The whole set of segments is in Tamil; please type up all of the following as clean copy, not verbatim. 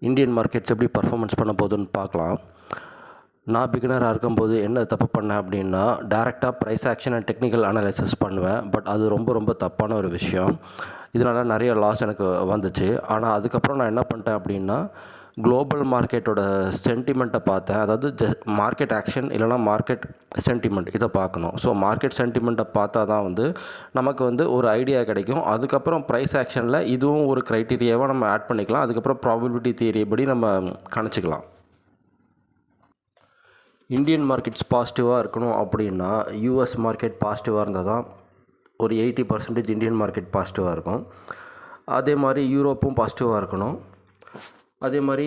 இந்தியன் மார்க்கெட்ஸ் எப்படி பர்ஃபார்மன்ஸ் பண்ண போகுதுன்னு பார்க்கலாம். நான் பிகினராக இருக்கும்போது என்ன தப்பு பண்ணேன் அப்படின்னா, டைரெக்டாக price action and technical analysis பண்ணுவேன். பட் அது ரொம்ப ரொம்ப தப்பான ஒரு விஷயம். இதனால் நிறைய லாஸ் எனக்கு வந்துச்சு. ஆனால் அதுக்கப்புறம் நான் என்ன பண்ணிட்டேன் அப்படின்னா, குளோபல் மார்க்கெட்டோட சென்டிமெண்ட்டை பார்த்தேன். அதாவது மார்க்கெட் ஆக்ஷன் இல்லைனா மார்க்கெட் சென்டிமெண்ட் இதை பார்க்கணும். ஸோ மார்க்கெட் சென்டிமெண்ட்டை பார்த்தா தான் நமக்கு ஒரு ஐடியா கிடைக்கும். அதுக்கப்புறம் ப்ரைஸ் ஆக்ஷனில் இதுவும் ஒரு க்ரைட்டீரியாவாக நம்ம ஆட் பண்ணிக்கலாம். அதுக்கப்புறம் ப்ராபபிலிட்டி தியரி படி நம்ம கணிச்சிக்கலாம். இந்தியன் மார்க்கெட்ஸ் பாசிட்டிவாக இருக்கணும் அப்படின்னா யூஎஸ் மார்க்கெட் பாசிட்டிவாக இருந்தால் தான் ஒரு 80% இந்தியன் மார்க்கெட் பாசிட்டிவாக இருக்கும். அதே மாதிரி யூரோப்பும் பாசிட்டிவாக இருக்கணும். அதே மாதிரி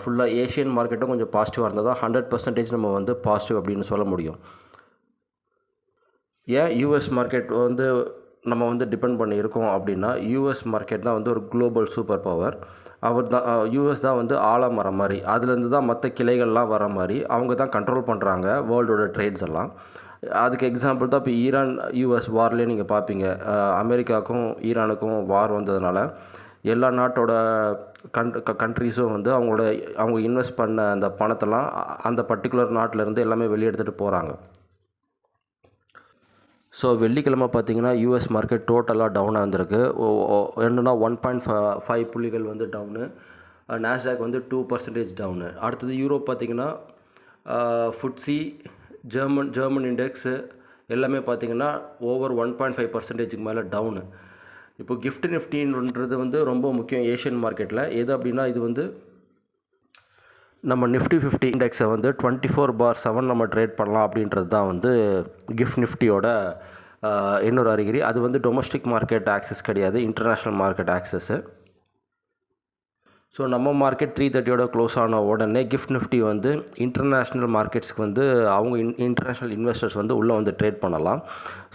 ஃபுல்லாக ஏஷியன் மார்க்கெட்டும் கொஞ்சம் பாசிட்டிவாக இருந்தால் தான் 100% நம்ம பாசிட்டிவ் அப்படின்னு சொல்ல முடியும். ஏன் யூஎஸ் மார்க்கெட் நம்ம டிபெண்ட் பண்ணி இருக்கோம் அப்படின்னா, யூஎஸ் மார்க்கெட் தான் ஒரு குளோபல் சூப்பர் பவர். அவர் தான் யூஎஸ் தான் ஆலமரம் மாதிரி. அதுலேருந்து தான் மற்ற கிளைகள்லாம் வர மாதிரி அவங்க தான் கண்ட்ரோல் பண்ணுறாங்க வேர்ல்டோட ட்ரேட்ஸ் எல்லாம். அதுக்கு எக்ஸாம்பிள் தான் இப்போ ஈரான் யூஎஸ் வார்லேயே நீங்கள் பார்ப்பீங்க. அமெரிக்காவுக்கும் ஈரானுக்கும் வார் வந்ததுனால எல்லா நாட்டோட கண்ட்ரிஸும் அவங்க இன்வெஸ்ட் பண்ண அந்த பணத்தெல்லாம் அந்த பர்டிகுலர் நாட்டிலேருந்து எல்லாமே வெளியே எடுத்துகிட்டு போகிறாங்க. ஸோ வெள்ளிக்கிழமை பார்த்திங்கன்னா யூஎஸ் மார்க்கெட் டோட்டலாக டவுனாக இருந்திருக்கு. என்னன்னா 1.5 புள்ளிகள் டவுனு. Nasdaq 2% down. அடுத்தது யூரோப் பார்த்திங்கன்னா ஃபுட்சி ஜெர்மன் இண்டெக்ஸு எல்லாமே பார்த்திங்கன்னா ஓவர் 1.5% மேலே டவுனு. இப்போ கிஃப்ட் நிஃப்டின்றது ரொம்ப முக்கியம் ஏஷியன் மார்க்கெட்டில். எது அப்படின்னா இது நம்ம நிஃப்டி 50 இண்டெக்ஸை 24/7 நம்ம ட்ரேட் பண்ணலாம் அப்படின்றது தான் கிஃப்ட் நிஃப்டியோட இன்னொரு அறிகுறி. அது டொமஸ்டிக் மார்க்கெட் ஆக்சஸ் கிடையாது, இன்டர்நேஷ்னல் மார்க்கெட் ஆக்சஸ்ஸு. ஸோ நம்ம மார்க்கெட் 330யோட க்ளோஸ் ஆன உடனே கிஃப்ட் நிஃப்டி இன்டர்நேஷ்னல் மார்க்கெட்ஸ்க்கு அவங்க இன்டர்நேஷ்னல் இன்வெஸ்டர்ஸ் உள்ளே ட்ரேட் பண்ணலாம்.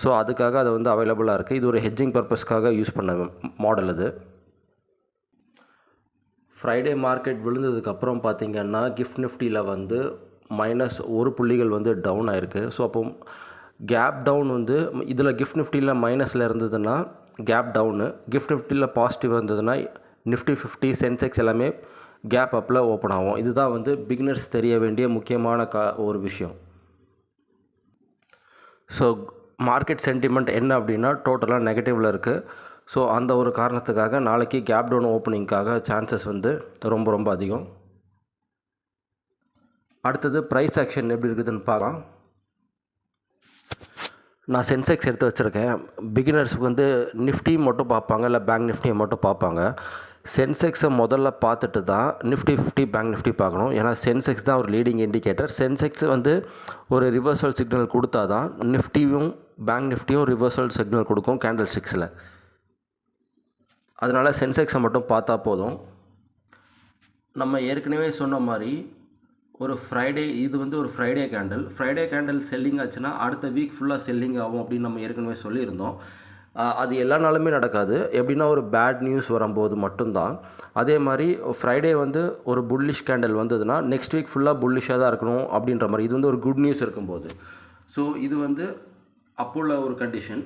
ஸோ அதுக்காக அது அவைலபிளாக இருக்குது. இது ஒரு ஹெட்ஜிங் பர்பஸ்க்காக யூஸ் பண்ண மாடல் இது. ஃப்ரைடே மார்க்கெட் விழுந்ததுக்கப்புறம் பார்த்திங்கன்னா கிஃப்ட் நிஃப்டியில் -1 புள்ளிகள் டவுன் ஆகிருக்கு. ஸோ அப்போ கேப் டவுன் இதில் கிஃப்ட் நிஃப்டியில் மைனஸில் இருந்ததுன்னா கேப் டவுனு, கிஃப்ட் நிஃப்டியில் பாசிட்டிவ் இருந்ததுன்னா நிஃப்டி 50 சென்செக்ஸ் எல்லாமே கேப் அப்பில் ஓப்பன் ஆகும். இதுதான் பிகினர்ஸ் தெரிய வேண்டிய முக்கியமான ஒரு விஷயம். ஸோ மார்க்கெட் சென்டிமெண்ட் என்ன அப்படின்னா டோட்டலாக நெகட்டிவில் இருக்குது. ஸோ அந்த ஒரு காரணத்துக்காக நாளைக்கு கேப் டவுன் ஓப்பனிங்காக சான்சஸ் ரொம்ப ரொம்ப அதிகம். அடுத்தது ப்ரைஸ் ஆக்ஷன் எப்படி இருக்குதுன்னு பார்க்கலாம். நான் சென்செக்ஸ் எடுத்து வச்சுருக்கேன். பிகினர்ஸுக்கு நிஃப்டி மட்டும் பார்ப்பாங்க, இல்லை பேங்க் நிஃப்டியை மட்டும் பார்ப்பாங்க. சென்செக்ஸை முதல்ல பார்த்துட்டு தான் நிஃப்டி 50 பேங்க் நிஃப்டி பார்க்கணும். ஏன்னா சென்செக்ஸ் தான் ஒரு லீடிங் இண்டிகேட்டர். சென்செக்ஸ் ஒரு ரிவர்சல் சிக்னல் கொடுத்தா தான் நிஃப்டியும் பேங்க் நிஃப்டியும் ரிவர்சல் சிக்னல் கொடுக்கும் கேண்டில் ஸ்டிக்ஸில். அதனால் சென்செக்ஸை மட்டும் பார்த்தா போதும். நம்ம ஏற்கனவே சொன்ன மாதிரி ஒரு ஃப்ரைடே இது ஒரு ஃப்ரைடே கேண்டில் செல்லிங் ஆச்சுன்னா அடுத்த வீக் ஃபுல்லாக செல்லிங் ஆகும் அப்படின்னு நம்ம ஏற்கனவே சொல்லியிருந்தோம். அது எல்லா நாளுமே நடக்காது. எப்படின்னா ஒரு பேட் நியூஸ் வரும்போது மட்டும்தான். அதே மாதிரி ஃப்ரைடே ஒரு புல்லிஷ் கேண்டில் வந்ததுன்னா நெக்ஸ்ட் வீக் ஃபுல்லாக புல்லிஷாக தான் இருக்கணும் அப்படின்ற மாதிரி. இது ஒரு குட் நியூஸ் இருக்கும்போது. ஸோ இது அப்போ உள்ள ஒரு கண்டிஷன்.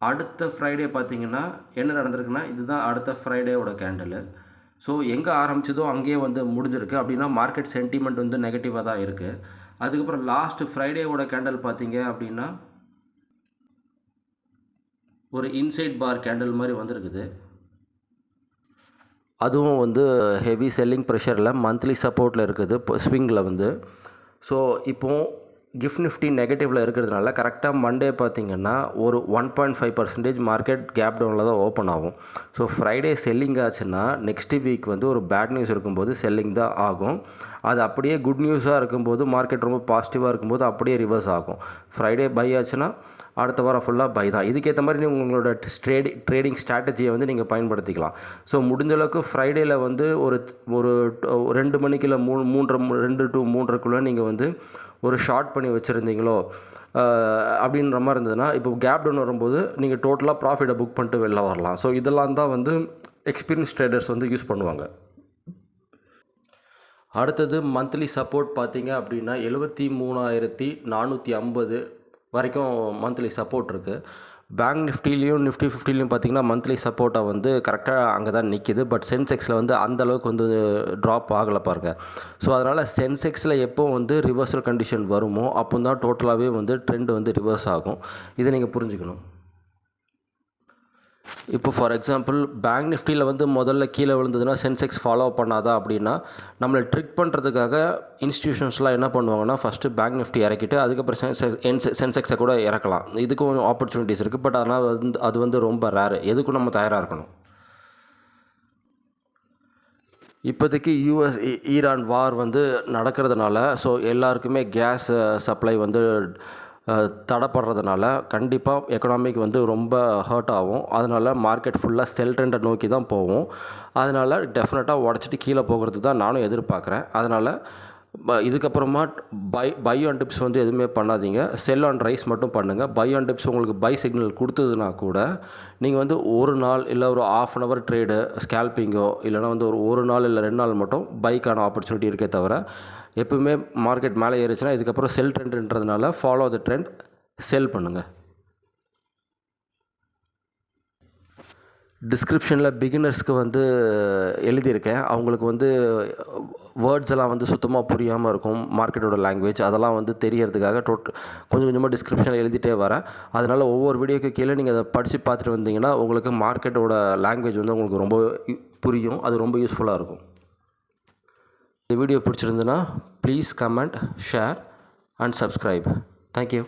அடுத்த ஃப்ரைடே பார்த்திங்கன்னா என்ன நடந்திருக்குன்னா இதுதான் அடுத்த ஃப்ரைடேவோட கேண்டில். ஸோ எங்கே ஆரம்பிச்சதோ அங்கேயே முடிஞ்சிருக்கு. அப்படின்னா மார்க்கெட் சென்டிமெண்ட் நெகட்டிவாக தான் இருக்குது. அதுக்கப்புறம் லாஸ்ட் ஃப்ரைடேவோட கேண்டில் பார்த்திங்க அப்படின்னா ஒரு இன்சைட் பார் கேண்டில் மாதிரி வந்திருக்குது. அதுவும் ஹெவி செல்லிங் ப்ரெஷரில் மந்த்லி சப்போர்ட்டில் இருக்குது இப்போ ஸ்விங்கில். ஸோ இப்போது கிஃப்ட் நிஃப்டி நெகட்டிவில் இருக்கிறதுனால கரெக்டாக மண்டே பார்த்திங்கன்னா ஒரு 1.5% மார்க்கெட் கேப் டவுனில் தான் ஓப்பன் ஆகும். ஸோ ஃப்ரைடே செல்லிங் ஆச்சுன்னா நெக்ஸ்ட் வீக் ஒரு பேட் நியூஸ் இருக்கும்போது செல்லிங் தான் ஆகும். அது அப்படியே குட் நியூஸாக இருக்கும்போது மார்க்கெட் ரொம்ப பாசிட்டிவாக இருக்கும்போது அப்படியே ரிவர்ஸ் ஆகும். ஃப்ரைடே பை ஆச்சுன்னா அடுத்த வாரம் ஃபுல்லாக பை தான். இதுக்கேற்ற மாதிரி நீங்கள் உங்களோட ட்ரேடிங் ஸ்ட்ராட்டஜியை நீங்கள் பயன்படுத்திக்கலாம். ஸோ முடிஞ்சளவுக்கு ஃப்ரைடேயில் ஒரு 2 மணிக்கு இல்லை 2 to 3:30க்குள்ளே நீங்கள் ஒரு ஷார்ட் பண்ணி வச்சுருந்தீங்களோ அப்படின்ற மாதிரி இருந்ததுன்னா இப்போ கேப் டவுன் வரும்போது நீங்கள் டோட்டலாக ப்ராஃபிட்டை புக் பண்ணிட்டு வெளில வரலாம். ஸோ இதெல்லாம் தான் எக்ஸ்பீரியன்ஸ் ட்ரேடர்ஸ் யூஸ் பண்ணுவாங்க. அடுத்தது மந்த்லி சப்போர்ட் பார்த்திங்க அப்படின்னா 73,450 வரைக்கும் மந்த்லி சப்போர்ட் இருக்குது. பேங்க் நிஃப்டிலையும் நிஃப்டி 50லையும் பார்த்திங்கன்னா மந்த்லி சப்போர்ட்டாக வந்து கரெக்டாக அங்கே தான் நிற்கிது. பட் சென்செக்ஸில் வந்து அந்தளவுக்கு வந்து ட்ராப் ஆகலை பாருங்கள். ஸோ அதனால் சென்செக்ஸில் எப்போ வந்து ரிவர்சல் கண்டிஷன் வருமோ அப்போ தான் டோட்டலாகவே வந்து ட்ரெண்ட் வந்து ரிவர்ஸ் ஆகும். இதை நீங்கள் புரிஞ்சுக்கணும். இப்போ ஃபார் எக்ஸாம்பிள் பேங்க் நிஃப்டியில் வந்து முதல்ல கீழே விழுந்ததுன்னா சென்செக்ஸ் ஃபாலோ பண்ணாதா அப்படின்னா, நம்மளை ட்ரிக் பண்ணுறதுக்காக இன்ஸ்டியூஷன்ஸ்லாம் என்ன பண்ணுவாங்கன்னா, ஃபஸ்ட்டு பேங்க் நிஃப்டி இறக்கிட்டு அதுக்கப்புறம் சென்செக்ஸை கூட இறக்கலாம். இதுக்கும் ஆப்பர்ச்சுனிட்டிஸ் இருக்குது. பட் அதனால் அது வந்து ரொம்ப ரேரு. எதுக்கும் நம்ம தயாராக இருக்கணும். இப்போதைக்கு ஈரான் வார் வந்து நடக்கிறதுனால ஸோ எல்லாருக்குமே கேஸ் சப்ளை வந்து தடைப்படுறதுனால கண்டிப்பாக எக்கனாமிக் வந்து ரொம்ப ஹர்ட் ஆகும். அதனால் மார்க்கெட் ஃபுல்லாக செல் ட்ரெண்டை நோக்கி தான் போகும். அதனால் டெஃபினட்டாக உடச்சிட்டு கீழே போகிறது தான் நானும் எதிர்பார்க்குறேன். அதனால் இதுக்கப்புறமா பை ஆன் டிப்ஸ் வந்து எதுவுமே பண்ணாதீங்க. செல் ஆன் ரைஸ் மட்டும் பண்ணுங்கள். பை ஆன் டிப்ஸ் உங்களுக்கு பை சிக்னல் கொடுத்ததுனா கூட நீங்கள் வந்து ஒரு நாள் இல்லை ஒரு ½ அன் ஹவர் ட்ரேடு ஸ்கேல்பிங்கோ இல்லைனா வந்து ஒரு நாள் இல்லை 2 நாள் மட்டும் பைக்கான ஆப்பர்ச்சுனிட்டி இருக்கே தவிர, எப்பவுமே மார்க்கெட் மேலே ஏறிச்சுன்னா இதுக்கப்புறம் செல் ட்ரெண்டுன்றதுனால ஃபாலோ த ட்ரெண்ட், செல் பண்ணுங்கள். டிஸ்கிரிப்ஷனில் பிகினர்ஸ்க்கு வந்து எழுதியிருக்கேன். அவங்களுக்கு வந்து வேர்ட்ஸ் எல்லாம் வந்து சுத்தமாக புரியாமல் இருக்கும். மார்க்கெட்டோட லாங்குவேஜ் அதெல்லாம் வந்து தெரியறதுக்காக கொஞ்சம் கொஞ்சமாக டிஸ்கிரிப்ஷனில் எழுதிட்டே வரேன். அதனால் ஒவ்வொரு வீடியோக்கு கீழே நீங்கள் அதை படித்து பார்த்துட்டு வந்தீங்கன்னா உங்களுக்கு மார்க்கெட்டோட லாங்குவேஜ் வந்து உங்களுக்கு ரொம்ப புரியும். அது ரொம்ப யூஸ்ஃபுல்லாக இருக்கும். இந்த வீடியோ பிடிச்சிருந்துன்னா please comment, share and subscribe. Thank you.